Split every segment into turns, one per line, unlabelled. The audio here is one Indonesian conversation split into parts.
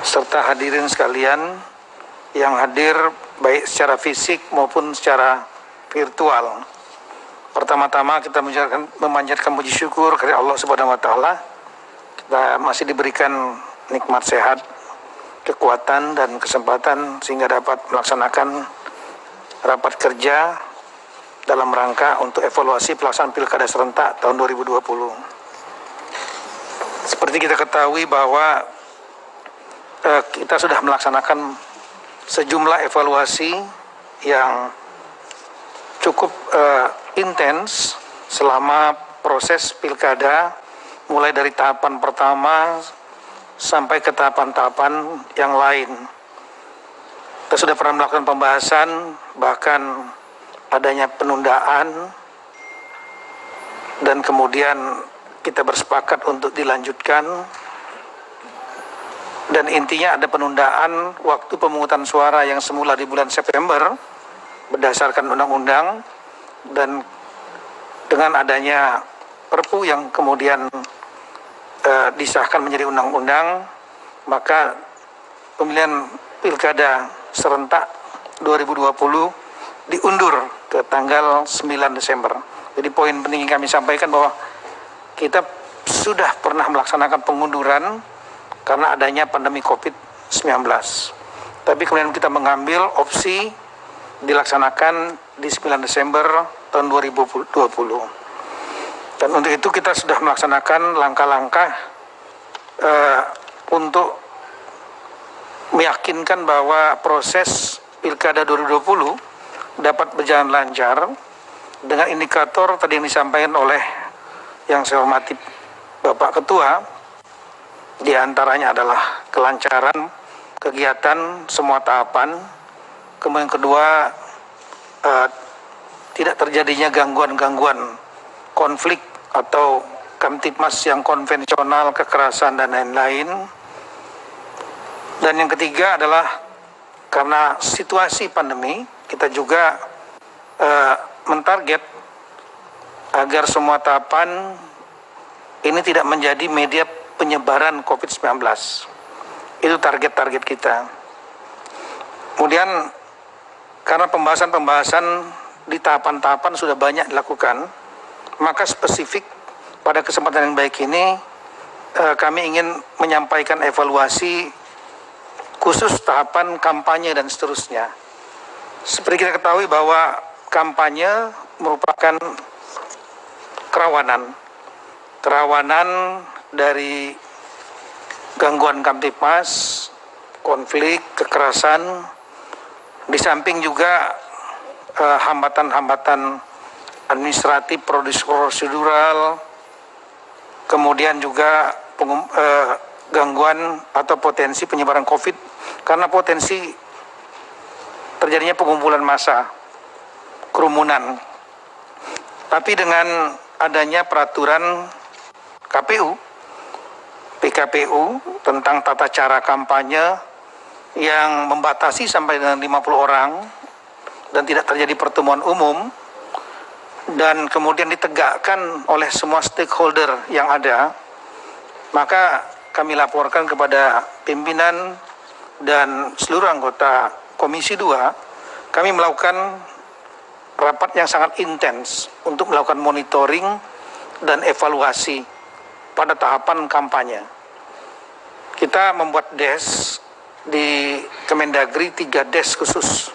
serta hadirin sekalian yang hadir baik secara fisik maupun secara virtual. Pertama-tama kita memanjatkan puji syukur kepada Allah Subhanahu wa taala. Kita masih diberikan nikmat sehat, kekuatan dan kesempatan sehingga dapat melaksanakan rapat kerja dalam rangka untuk evaluasi pelaksanaan Pilkada serentak tahun 2020. Seperti kita ketahui bahwa kita sudah melaksanakan sejumlah evaluasi yang cukup intens selama proses Pilkada, mulai dari tahapan pertama sampai ke tahapan-tahapan yang lain. Kita sudah pernah melakukan pembahasan, bahkan adanya penundaan, dan kemudian kita bersepakat untuk dilanjutkan, dan intinya ada penundaan waktu pemungutan suara yang semula di bulan September berdasarkan undang-undang, dan dengan adanya Perpu yang kemudian disahkan menjadi undang-undang, maka pemilihan Pilkada serentak 2020 diundur ke tanggal 9 Desember. Jadi poin penting yang kami sampaikan bahwa kita sudah pernah melaksanakan pengunduran karena adanya pandemi COVID-19. Tapi kemudian kita mengambil opsi dilaksanakan di 9 Desember tahun 2020. Dan untuk itu kita sudah melaksanakan langkah-langkah untuk meyakinkan bahwa proses Pilkada 2020 dapat berjalan lancar dengan indikator tadi yang disampaikan oleh yang saya hormati Bapak Ketua, di antaranya adalah kelancaran kegiatan semua tahapan, kemudian kedua tidak terjadinya gangguan-gangguan konflik atau kamtipmas yang konvensional, kekerasan dan lain-lain. Dan yang ketiga adalah karena situasi pandemi, kita juga mentarget agar semua tahapan ini tidak menjadi media penyebaran COVID-19. Itu target-target kita. Kemudian karena pembahasan-pembahasan di tahapan-tahapan sudah banyak dilakukan, maka spesifik pada kesempatan yang baik ini kami ingin menyampaikan evaluasi khusus tahapan kampanye dan seterusnya. Seperti kita ketahui bahwa kampanye merupakan kerawanan dari gangguan kamtipmas, konflik, kekerasan, di samping juga hambatan-hambatan administratif, prosedural, kemudian juga gangguan atau potensi penyebaran COVID karena potensi terjadinya pengumpulan massa, kerumunan. Tapi dengan adanya peraturan PKPU tentang tata cara kampanye yang membatasi sampai dengan 50 orang dan tidak terjadi pertemuan umum, dan kemudian ditegakkan oleh semua stakeholder yang ada, maka kami laporkan kepada pimpinan dan seluruh anggota Komisi 2, kami melakukan rapat yang sangat intens untuk melakukan monitoring dan evaluasi pada tahapan kampanye. Kita membuat DES di Kemendagri, 3 DES khusus.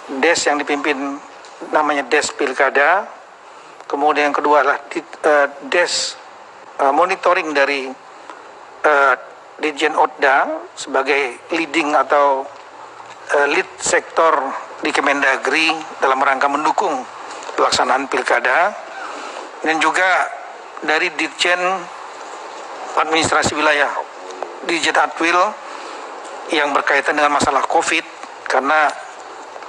DES yang dipimpin namanya DES Pilkada, kemudian yang kedua adalah DES monitoring dari Dirjen Otda sebagai leading atau lead sektor di Kemendagri dalam rangka mendukung pelaksanaan Pilkada, dan juga dari Dirjen Administrasi Wilayah, Dirjen Atwil yang berkaitan dengan masalah COVID, karena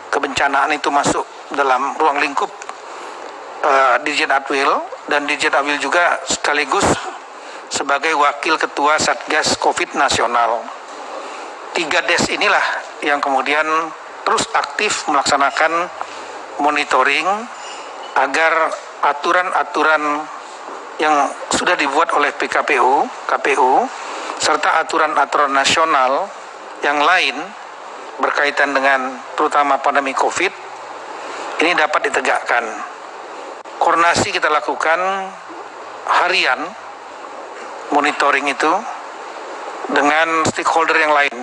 kebencanaan itu masuk dalam ruang lingkup Dirjen Atwil, dan Dirjen Atwil juga sekaligus sebagai wakil ketua Satgas COVID Nasional. 3 DES inilah yang kemudian terus aktif melaksanakan monitoring agar aturan-aturan yang sudah dibuat oleh KPU serta aturan-aturan nasional yang lain berkaitan dengan terutama pandemi COVID ini dapat ditegakkan. Koordinasi kita lakukan harian, monitoring itu dengan stakeholder yang lain,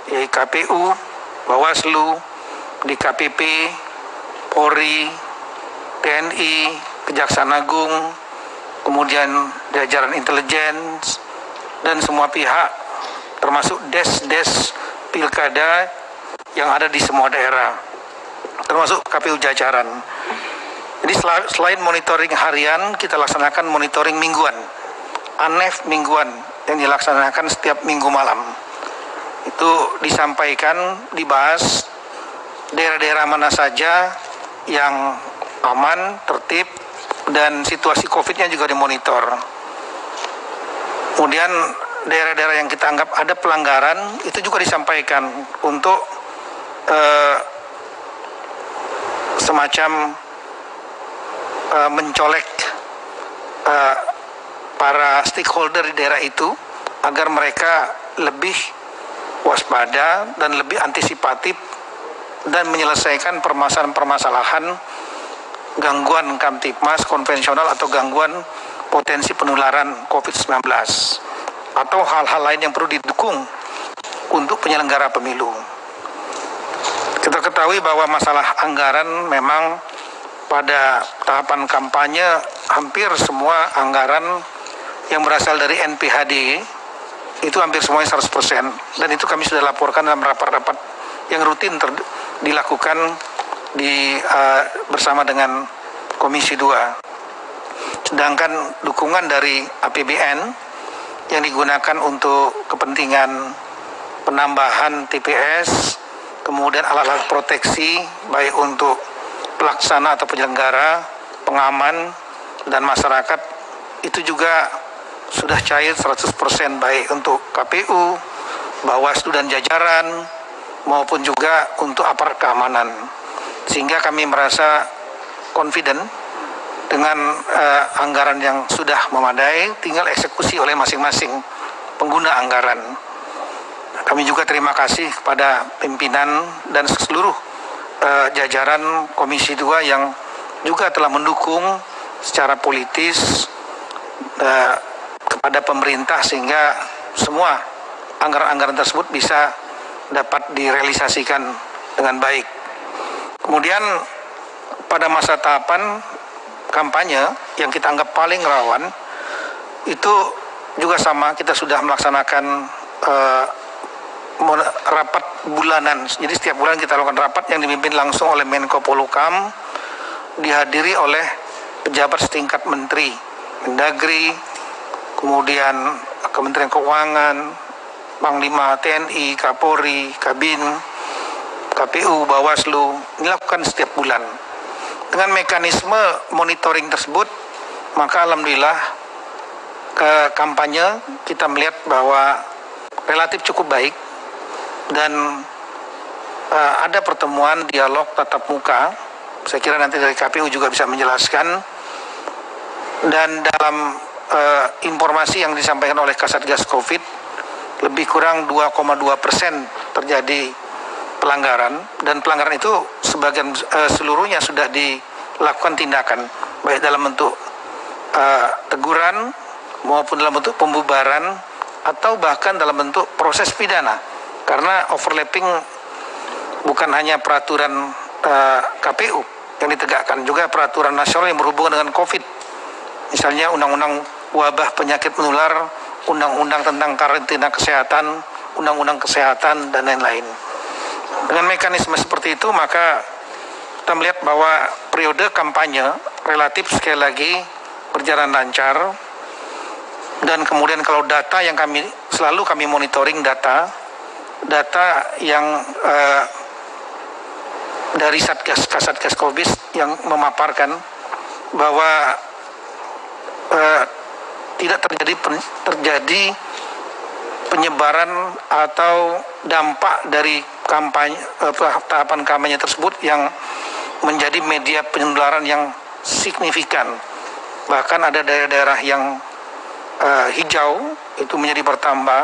yaitu KPU, Bawaslu, DKPP, Polri, TNI, Kejaksaan Agung, kemudian jajaran intelijen, dan semua pihak, termasuk des-des pilkada yang ada di semua daerah, termasuk KPU jajaran. Jadi selain monitoring harian, kita laksanakan monitoring mingguan, ANEF mingguan yang dilaksanakan setiap minggu malam. Itu disampaikan, dibahas daerah-daerah mana saja yang aman, tertib, dan situasi COVID-nya juga dimonitor. Kemudian daerah-daerah yang kita anggap ada pelanggaran itu juga disampaikan untuk semacam mencolek para stakeholder di daerah itu agar mereka lebih waspada dan lebih antisipatif dan menyelesaikan permasalahan-permasalahan gangguan Kamtipmas konvensional atau gangguan potensi penularan COVID-19 atau hal-hal lain yang perlu didukung untuk penyelenggara pemilu. Kita ketahui bahwa masalah anggaran memang pada tahapan kampanye hampir semua anggaran yang berasal dari NPHD itu hampir semuanya 100%, dan itu kami sudah laporkan dalam rapat-rapat yang rutin dilakukan bersama dengan Komisi 2. Sedangkan dukungan dari APBN yang digunakan untuk kepentingan penambahan TPS, kemudian alat-alat proteksi baik untuk pelaksana atau penyelenggara, pengaman, dan masyarakat itu juga sudah cair 100% baik untuk KPU, Bawaslu dan jajaran maupun juga untuk aparat keamanan. Sehingga kami merasa confident dengan anggaran yang sudah memadai, tinggal eksekusi oleh masing-masing pengguna anggaran. Kami juga terima kasih kepada pimpinan dan seluruh jajaran Komisi 2 yang juga telah mendukung secara politis kepada pemerintah sehingga semua anggaran-anggaran tersebut bisa dapat direalisasikan dengan baik. Kemudian pada masa tahapan kampanye yang kita anggap paling rawan itu juga sama, kita sudah melaksanakan rapat bulanan. Jadi setiap bulan kita lakukan rapat yang dipimpin langsung oleh Menko Polhukam, dihadiri oleh pejabat setingkat menteri, Mendagri, kemudian Kementerian Keuangan, Panglima TNI, Kapolri, Kabin, KPU, Bawaslu, dilakukan setiap bulan. Dengan mekanisme monitoring tersebut, maka alhamdulillah ke kampanye kita melihat bahwa relatif cukup baik dan ada pertemuan dialog tatap muka. Saya kira nanti dari KPU juga bisa menjelaskan. Dan dalam informasi yang disampaikan oleh Kasatgas COVID, lebih kurang 2,2% terjadi pelanggaran, dan pelanggaran itu sebagian seluruhnya sudah dilakukan tindakan baik dalam bentuk teguran maupun dalam bentuk pembubaran atau bahkan dalam bentuk proses pidana, karena overlapping bukan hanya peraturan KPU yang ditegakkan, juga peraturan nasional yang berhubungan dengan COVID, misalnya Undang-Undang Wabah Penyakit Menular, Undang-Undang tentang Karantina Kesehatan, Undang-Undang Kesehatan, dan lain-lain. Dengan mekanisme seperti itu, maka kita melihat bahwa periode kampanye relatif sekali lagi berjalan lancar. Dan kemudian kalau data yang selalu kami monitoring data yang dari Kasatgas COVID yang memaparkan bahwa tidak terjadi penyebaran atau dampak dari tahapan kampanye tersebut yang menjadi media penularan yang signifikan. Bahkan ada daerah-daerah yang hijau itu menjadi bertambah,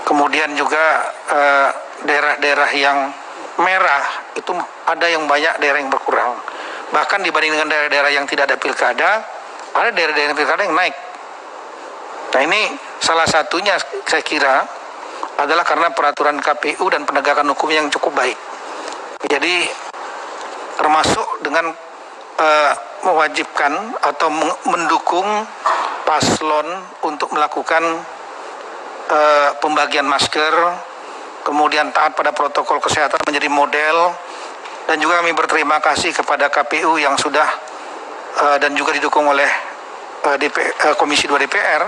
Kemudian juga daerah-daerah yang merah itu ada yang banyak, daerah yang berkurang. Bahkan dibanding dengan daerah-daerah yang tidak ada pilkada, ada daerah-daerah pilkada yang naik. Nah ini salah satunya saya kira adalah karena peraturan KPU dan penegakan hukum yang cukup baik. Jadi termasuk dengan mewajibkan atau mendukung paslon untuk melakukan pembagian masker, kemudian taat pada protokol kesehatan menjadi model, dan juga kami berterima kasih kepada KPU yang sudah dan juga didukung oleh Komisi 2 DPR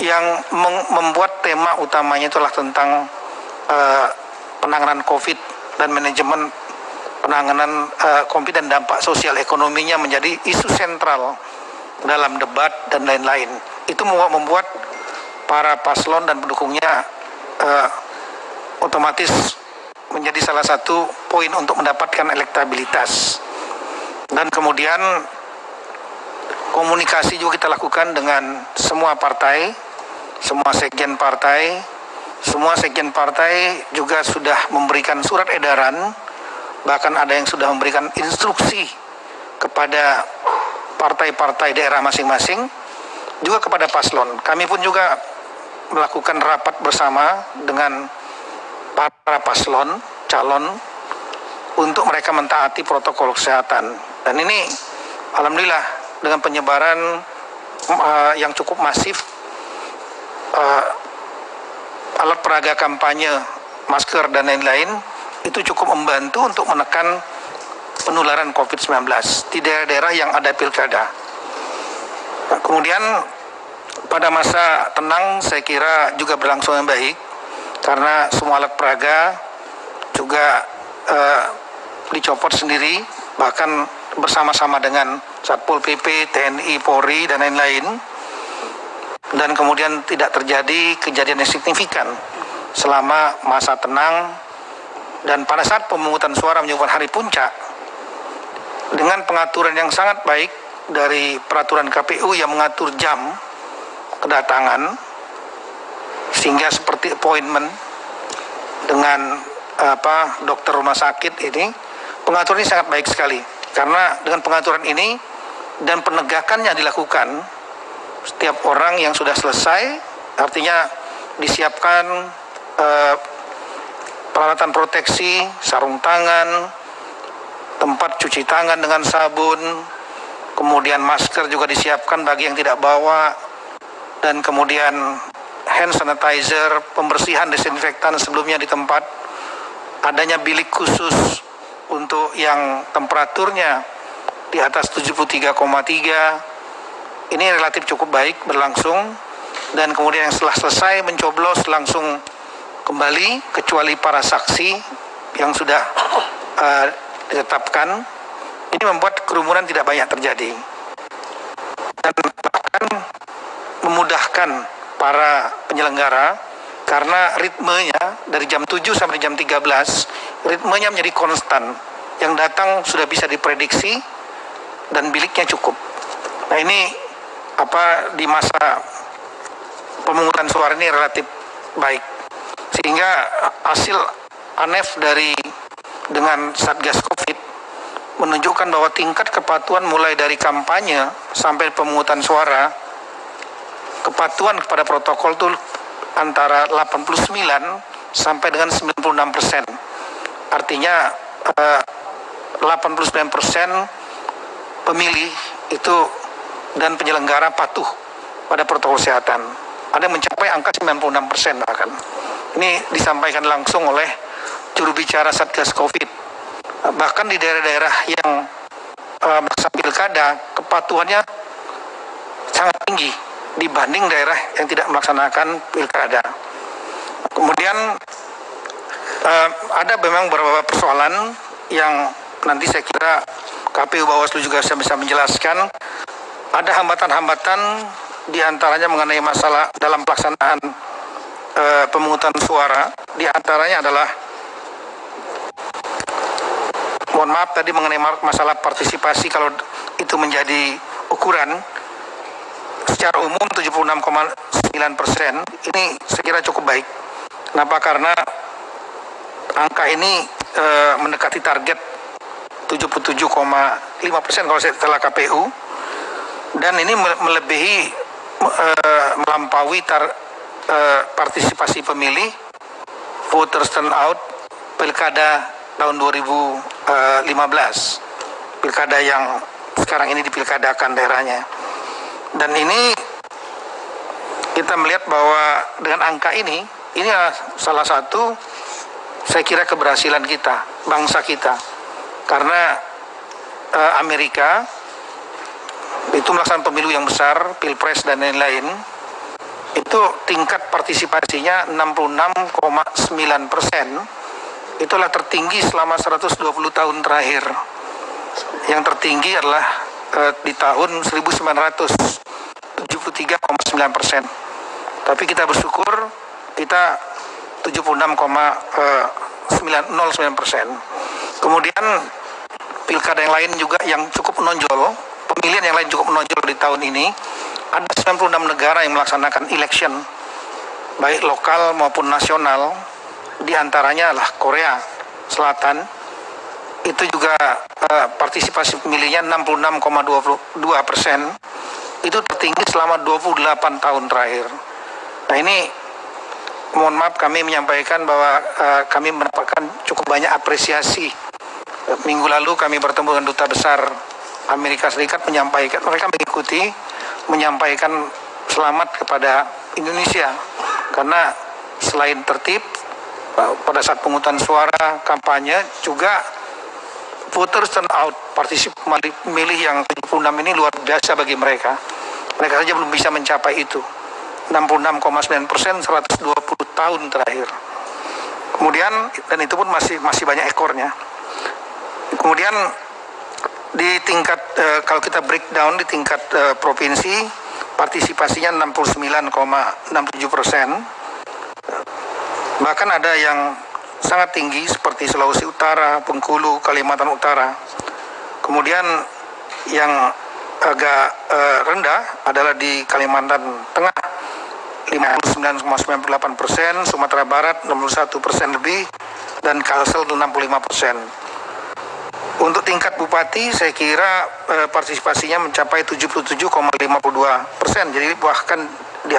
yang membuat tema utamanya itulah tentang penanganan COVID dan manajemen penanganan COVID dan dampak sosial ekonominya menjadi isu sentral dalam debat dan lain-lain. Itu membuat para paslon dan pendukungnya otomatis menjadi salah satu poin untuk mendapatkan elektabilitas. Dan kemudian komunikasi juga kita lakukan dengan semua partai, semua sekjen partai. Semua sekjen partai juga sudah memberikan surat edaran, bahkan ada yang sudah memberikan instruksi kepada partai-partai daerah masing-masing, juga kepada paslon. Kami pun juga melakukan rapat bersama dengan para paslon, calon, untuk mereka mentaati protokol kesehatan. Dan ini alhamdulillah dengan penyebaran yang cukup masif, alat peraga kampanye, masker dan lain-lain, itu cukup membantu untuk menekan penularan COVID-19 di daerah-daerah yang ada pilkada. Nah, kemudian pada masa tenang saya kira juga berlangsung yang baik, karena semua alat peraga juga dicopot sendiri, bahkan bersama-sama dengan Satpol PP, TNI, Polri, dan lain-lain. Dan kemudian tidak terjadi kejadian yang signifikan selama masa tenang. Dan pada saat pemungutan suara menyebut hari puncak, dengan pengaturan yang sangat baik dari peraturan KPU yang mengatur jam kedatangan, sehingga seperti appointment dengan dokter rumah sakit ini, pengaturan ini sangat baik sekali. Karena dengan pengaturan ini dan penegakannya dilakukan, setiap orang yang sudah selesai, artinya disiapkan peralatan proteksi, sarung tangan, tempat cuci tangan dengan sabun, kemudian masker juga disiapkan bagi yang tidak bawa, dan kemudian hand sanitizer, pembersihan desinfektan sebelumnya di tempat, adanya bilik khusus untuk yang temperaturnya di atas 73,3, ini relatif cukup baik berlangsung. Dan kemudian yang setelah selesai mencoblos langsung kembali, kecuali para saksi yang sudah ditetapkan. Ini membuat kerumunan tidak banyak terjadi dan bahkan memudahkan para penyelenggara, karena ritmenya dari jam 7 sampai jam 13 ritmenya menjadi konstan. Yang datang sudah bisa diprediksi dan biliknya cukup. Nah ini di masa pemungutan suara ini relatif baik, sehingga hasil ANEF dengan Satgas COVID menunjukkan bahwa tingkat kepatuhan mulai dari kampanye sampai pemungutan suara, kepatuhan kepada protokol itu antara 89 sampai dengan 96%. Artinya 89% pemilih itu dan penyelenggara patuh pada protokol kesehatan. Ada yang mencapai angka 96% bahkan. Ini disampaikan langsung oleh juru bicara Satgas COVID. Bahkan di daerah-daerah yang masa pilkada, kepatuhannya sangat tinggi dibanding daerah yang tidak melaksanakan pilkada. Kemudian ada memang beberapa persoalan yang nanti saya kira KPU Bawaslu juga bisa menjelaskan. Ada hambatan-hambatan diantaranya mengenai masalah dalam pelaksanaan pemungutan suara. Diantaranya adalah, mohon maaf tadi mengenai masalah partisipasi, kalau itu menjadi ukuran, secara umum 76,9% ini saya kira cukup baik. Kenapa? Karena angka ini mendekati target 77,5% kalau setelah KPU, dan ini melebihi melampaui partisipasi pemilih voters turnout pilkada tahun 2015, pilkada yang sekarang ini dipilkadakan daerahnya. Dan ini kita melihat bahwa dengan angka ini salah satu saya kira keberhasilan kita, bangsa kita. Karena Amerika itu melaksanakan pemilu yang besar, pilpres dan lain-lain, itu tingkat partisipasinya 66,9%, itulah tertinggi selama 120 tahun terakhir. Yang tertinggi adalah di tahun 1973,9%. Tapi kita bersyukur kita 76,09%. Kemudian pilkada yang lain juga yang cukup menonjol, pemilihan yang lain cukup menonjol di tahun ini. Ada 96 negara yang melaksanakan election, baik lokal maupun nasional. Di antaranya adalah Korea Selatan. Itu juga partisipasi pemilihnya 66,22%. Itu tertinggi selama 28 tahun terakhir. Nah ini, mohon maaf kami menyampaikan bahwa kami mendapatkan cukup banyak apresiasi. Minggu lalu kami bertemu dengan Duta Besar Amerika Serikat, mereka menyampaikan selamat kepada Indonesia. Karena selain tertib, pada saat pemungutan suara, kampanye, juga voters turnout, partisipasi pemilih yang 76 ini luar biasa bagi mereka. Mereka saja belum bisa mencapai itu. 66,9% 120 tahun terakhir. Kemudian, dan itu pun masih banyak ekornya. Kemudian di tingkat kalau kita breakdown di tingkat provinsi, partisipasinya 69,67%. Bahkan ada yang sangat tinggi seperti Sulawesi Utara, Bengkulu, Kalimantan Utara. Kemudian yang agak rendah adalah di Kalimantan Tengah 59,98%, Sumatera Barat 61% lebih, dan Kalsel 65%. Untuk tingkat bupati saya kira partisipasinya mencapai 77,52%, jadi bahkan di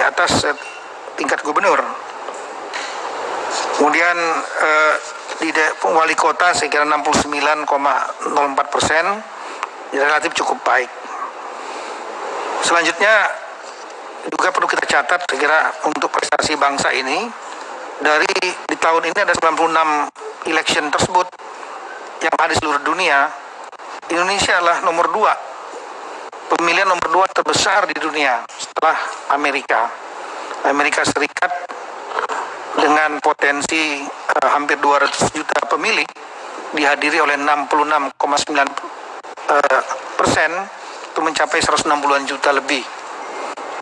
atas tingkat gubernur. Kemudian di wali kota saya kira 69,04%, relatif cukup baik. Selanjutnya juga perlu kita catat, saya kira untuk prestasi bangsa ini, di tahun ini ada 96 election tersebut yang ada di seluruh dunia. Indonesia adalah nomor 2, pemilihan nomor 2 terbesar di dunia setelah Amerika Serikat dengan potensi hampir 200 juta pemilih, dihadiri oleh 66,9%, itu mencapai 160-an juta lebih.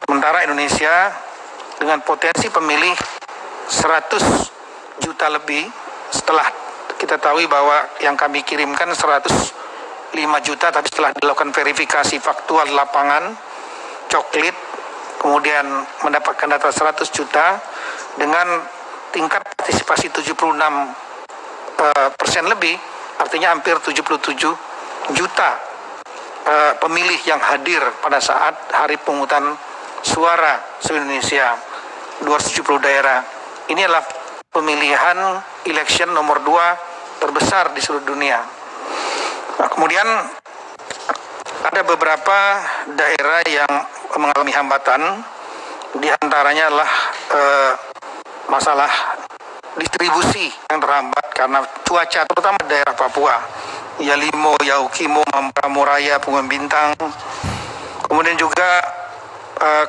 Sementara Indonesia dengan potensi pemilih 100 juta lebih, setelah kita tahu bahwa yang kami kirimkan 105 juta, tapi setelah dilakukan verifikasi faktual lapangan, coklit, kemudian mendapatkan data 100 juta, dengan tingkat partisipasi 76% lebih, artinya hampir 77 juta pemilih yang hadir pada saat hari pemungutan suara se-Indonesia 270 daerah. Ini adalah pemilihan election nomor 2 terbesar di seluruh dunia. Nah, kemudian ada beberapa daerah yang mengalami hambatan, di antaranya adalah masalah distribusi yang terhambat karena cuaca, terutama daerah Papua, Yalimo, Yaukimo, Mambramo-Raya, Pungan Bintang. Kemudian juga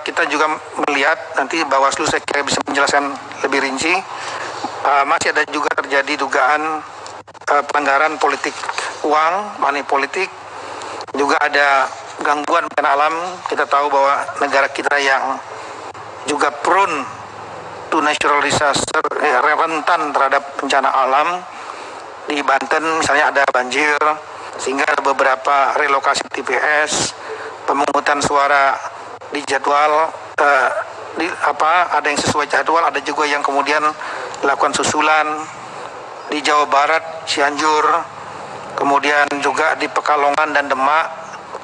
kita juga melihat, nanti Bawaslu saya kira bisa menjelaskan lebih rinci, masih ada juga terjadi dugaan pelanggaran politik uang, money politik, juga ada gangguan bencana alam. Kita tahu bahwa negara kita yang juga prone to natural disaster, rentan terhadap bencana alam. Di Banten misalnya ada banjir, sehingga ada beberapa relokasi TPS, pemungutan suara di jadwal, ada yang sesuai jadwal, ada juga yang kemudian lakukan susulan. Di Jawa Barat, Cianjur, kemudian juga di Pekalongan dan Demak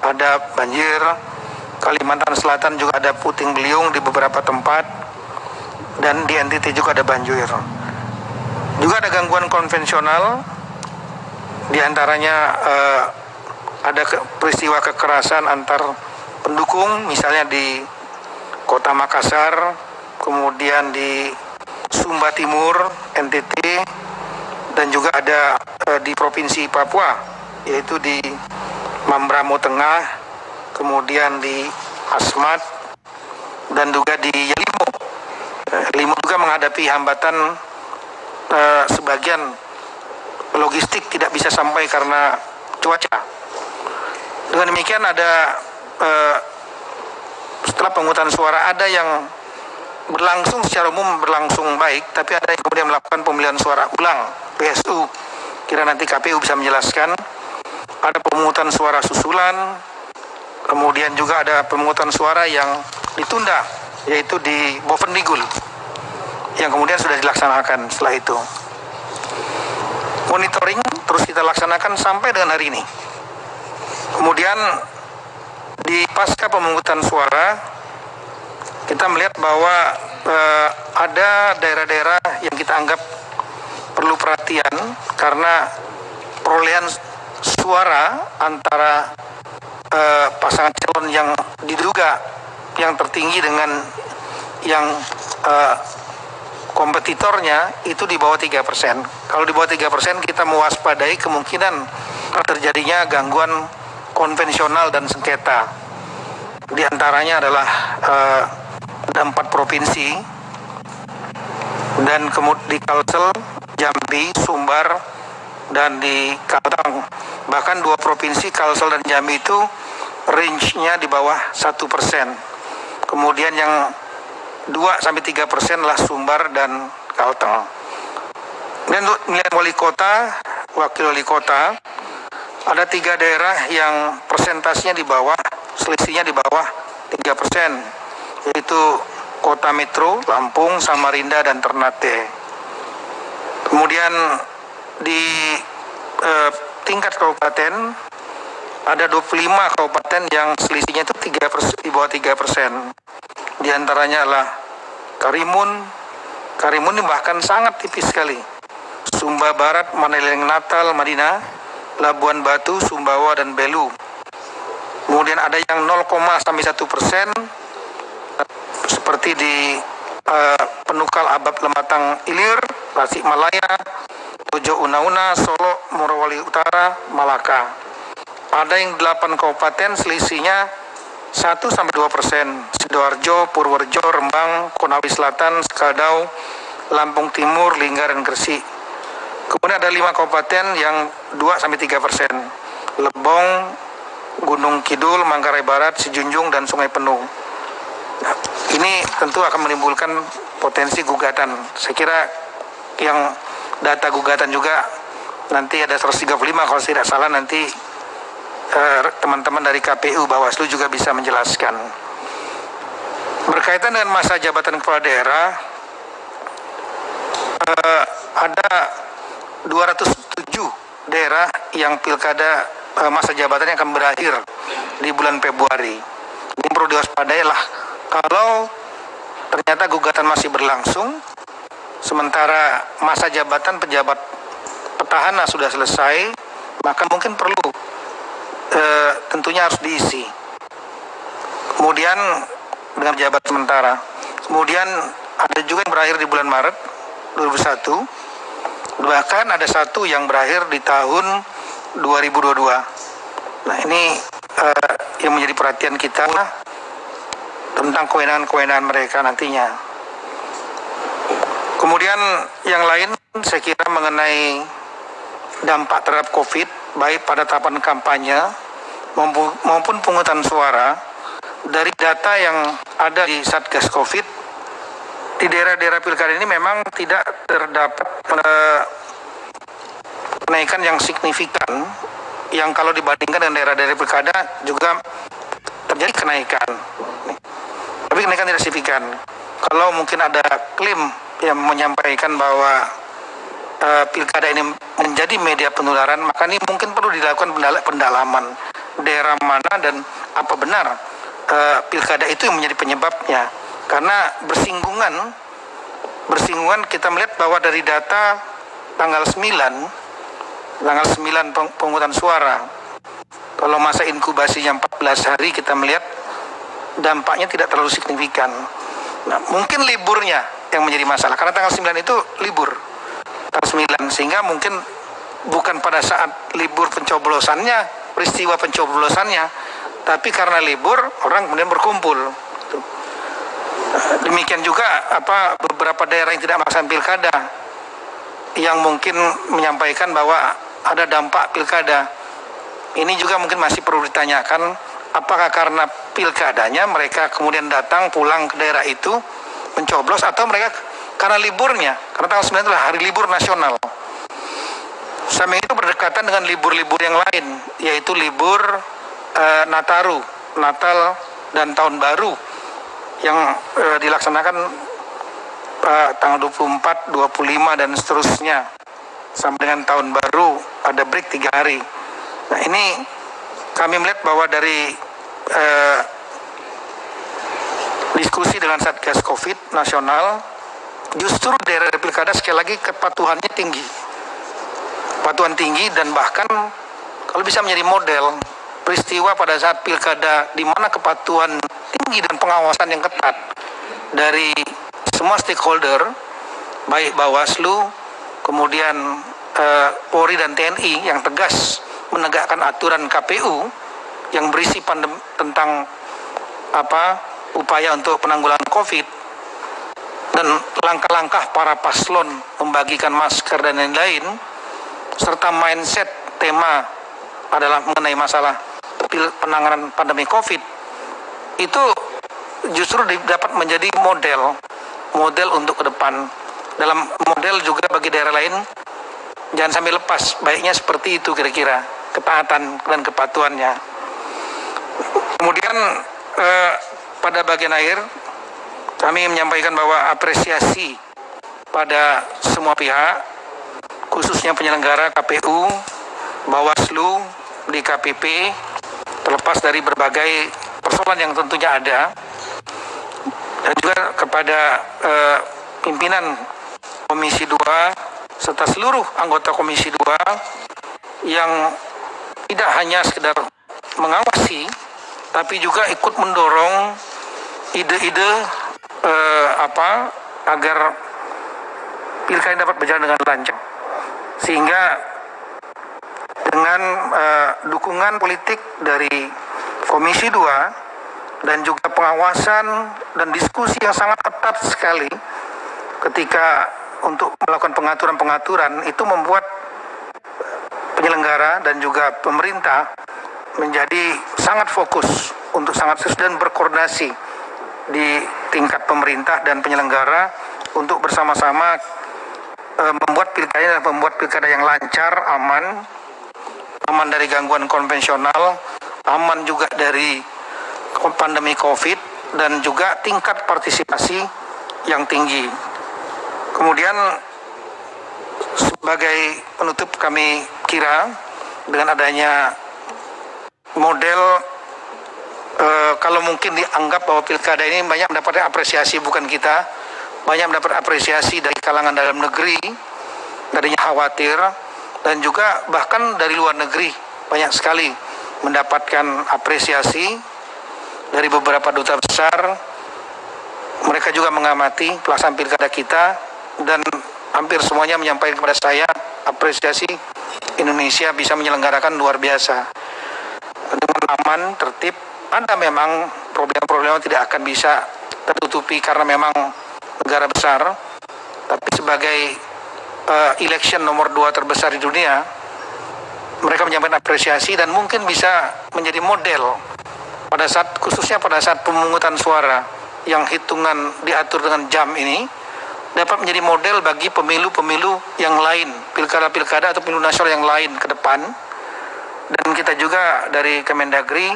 ada banjir. Kalimantan Selatan juga ada puting beliung di beberapa tempat, dan di NTT juga ada banjir. Juga ada gangguan konvensional, di antaranya ada peristiwa kekerasan antar pendukung, misalnya di Kota Makassar, kemudian di Sumba Timur, NTT, dan juga ada di Provinsi Papua, yaitu di Mambramo Tengah, kemudian di Asmat, dan juga di Yalimo. Yalimo juga menghadapi hambatan, sebagian logistik tidak bisa sampai karena cuaca. Dengan demikian ada setelah pemungutan suara ada yang berlangsung secara umum berlangsung baik, tapi ada yang kemudian melakukan pemilihan suara ulang PSU. Kira nanti KPU bisa menjelaskan. Ada pemungutan suara susulan, kemudian juga ada pemungutan suara yang ditunda, yaitu di Bovendigul, yang kemudian sudah dilaksanakan setelah itu. Monitoring terus kita laksanakan sampai dengan hari ini. Kemudian di pasca pemungutan suara, kita melihat bahwa ada daerah-daerah yang kita anggap perlu perhatian karena perolehan suara antara pasangan calon yang diduga yang tertinggi dengan yang kompetitornya itu di bawah 3%. Kalau di bawah 3%, kita mewaspadai kemungkinan terjadinya gangguan konvensional dan sengketa. Di antaranya adalah ada 4 provinsi, dan kemudian di Kalsel, Jambi, Sumbar, dan di Kalteng. Bahkan 2 provinsi Kalsel dan Jambi itu range-nya di bawah 1%. Kemudian yang 2-3% lah Sumbar dan Kalteng. Dan untuk pemilihan wali kota, wakil wali kota, ada 3 daerah yang persentasenya di bawah, selisihnya di bawah 3%, yaitu Kota Metro, Lampung, Samarinda, dan Ternate. Kemudian di tingkat kabupaten ada 25 kabupaten yang selisihnya itu 3%, di bawah 3%. Di antaranya adalah Karimun ini bahkan sangat tipis sekali. Sumba Barat, Maneling Natal, Madinah, Labuan Batu, Sumbawa, dan Belu. Kemudian ada yang 0,1%, seperti di Penukal, Abab, Lematang, Ilir, Tasikmalaya, Tojo, Una-Una, Solo, Morowali Utara, Malaka. Ada yang 8 kabupaten selisihnya 1-2%, Sidoarjo, Purworejo, Rembang, Konawe Selatan, Sekadau, Lampung Timur, Linggar, dan Gresik. Kemudian ada 5 kabupaten yang 2-3%, Lebong, Gunung Kidul, Manggarai Barat, Sijunjung, dan Sungai Penuh. Nah, ini tentu akan menimbulkan potensi gugatan. Saya kira yang data gugatan juga nanti ada 135 kalau tidak salah, nanti teman-teman dari KPU Bawaslu juga bisa menjelaskan. Berkaitan dengan masa jabatan kepala daerah, ada 207 daerah yang pilkada masa jabatannya akan berakhir di bulan Februari. Ini perlu diwaspadai lah kalau ternyata gugatan masih berlangsung, sementara masa jabatan pejabat petahana sudah selesai, maka mungkin perlu tentunya harus diisi. Kemudian dengan pejabat sementara. Kemudian ada juga yang berakhir di bulan Maret 2021. Bahkan ada satu yang berakhir di tahun 2022. Nah, ini yang menjadi perhatian kita tentang kewenangan-kewenangan mereka nantinya. Kemudian yang lain saya kira mengenai dampak terhadap COVID, baik pada tahapan kampanye maupun pemungutan suara. Dari data yang ada di Satgas COVID, di daerah-daerah pilkada ini memang tidak terdapat kenaikan yang signifikan, yang kalau dibandingkan dengan daerah-daerah pilkada juga terjadi kenaikan. tapi kenaikan tidak signifikan. Kalau mungkin ada klaim yang menyampaikan bahwa pilkada ini menjadi media penularan, maka ini mungkin perlu dilakukan pendalaman daerah mana dan apa benar pilkada itu yang menjadi penyebabnya. Karena bersinggungan kita melihat bahwa dari data tanggal 9 pemungutan suara, kalau masa inkubasinya 14 hari, kita melihat dampaknya tidak terlalu signifikan. Nah, mungkin liburnya yang menjadi masalah, karena tanggal 9 itu libur, tanggal 9, sehingga mungkin bukan pada saat libur pencoblosannya, peristiwa pencoblosannya, tapi karena libur orang kemudian berkumpul. Demikian juga beberapa daerah yang tidak melaksanakan pilkada, yang mungkin menyampaikan bahwa ada dampak pilkada. Ini juga mungkin masih perlu ditanyakan, apakah karena pilkadanya mereka kemudian datang pulang ke daerah itu mencoblos, atau mereka karena liburnya, karena tanggal 9 adalah hari libur nasional. Samping itu berdekatan dengan libur-libur yang lain, yaitu libur Nataru, Natal dan Tahun Baru, yang dilaksanakan tanggal 24, 25 dan seterusnya sampai dengan Tahun Baru ada break 3 hari. Nah, ini kami melihat bahwa dari diskusi dengan Satgas Covid nasional, justru daerah pilkada sekali lagi kepatuhannya tinggi. Kepatuhan tinggi, dan bahkan kalau bisa menjadi model peristiwa pada saat pilkada di mana kepatuhan tinggi dan pengawasan yang ketat dari semua stakeholder, baik Bawaslu, kemudian Polri dan TNI yang tegas menegakkan aturan KPU yang berisi tentang upaya untuk penanggulangan COVID, dan langkah-langkah para paslon membagikan masker dan lain-lain, serta mindset tema adalah mengenai masalah penanganan pandemi COVID, itu justru dapat menjadi model untuk ke depan. Dalam model juga bagi daerah lain, jangan sampai lepas, baiknya seperti itu kira-kira ketaatan dan kepatuhannya. Kemudian pada bagian akhir kami menyampaikan bahwa apresiasi pada semua pihak, khususnya penyelenggara KPU, Bawaslu, DKPP, terlepas dari berbagai persoalan yang tentunya ada, dan juga kepada pimpinan Komisi 2 serta seluruh anggota Komisi 2 yang tidak hanya sekedar mengawasi, tapi juga ikut mendorong ide-ide agar pilkada dapat berjalan dengan lancar, sehingga dengan dukungan politik dari Komisi 2 dan juga pengawasan dan diskusi yang sangat ketat sekali ketika untuk melakukan pengaturan itu membuat penyelenggara dan juga pemerintah menjadi sangat fokus untuk sangat serius dan berkoordinasi di tingkat pemerintah dan penyelenggara untuk bersama-sama membuat pilkada yang lancar, aman dari gangguan konvensional, aman juga dari pandemi COVID, dan juga tingkat partisipasi yang tinggi. Kemudian sebagai penutup, kami kira dengan adanya model kalau mungkin dianggap bahwa pilkada ini banyak mendapat apresiasi, bukan kita, banyak mendapat apresiasi dari kalangan dalam negeri, tadinya khawatir, dan juga bahkan dari luar negeri banyak sekali mendapatkan apresiasi dari beberapa duta besar. Mereka juga mengamati pelaksanaan pilkada kita, dan hampir semuanya menyampaikan kepada saya apresiasi Indonesia bisa menyelenggarakan luar biasa dengan aman, tertib. Ada memang problem-problem yang tidak akan bisa tertutupi karena memang negara besar, tapi sebagai election nomor 2 terbesar di dunia, mereka menyampaikan apresiasi dan mungkin bisa menjadi model khususnya pada saat pemungutan suara yang hitungan diatur dengan jam ini, dapat menjadi model bagi pemilu-pemilu yang lain, pilkada-pilkada atau pemilu nasional yang lain ke depan. Dan kita juga dari Kemendagri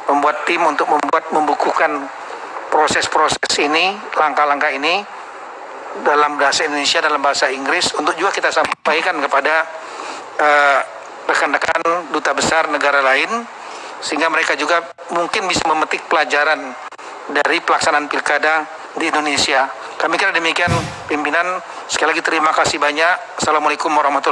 membuat tim untuk membukukan proses-proses ini, langkah-langkah ini dalam bahasa Indonesia, dalam bahasa Inggris, untuk juga kita sampaikan kepada rekan-rekan duta besar negara lain, sehingga mereka juga mungkin bisa memetik pelajaran dari pelaksanaan pilkada di Indonesia. Kami kira demikian, pimpinan. Sekali lagi terima kasih banyak. Assalamualaikum warahmatullahi wabarakatuh.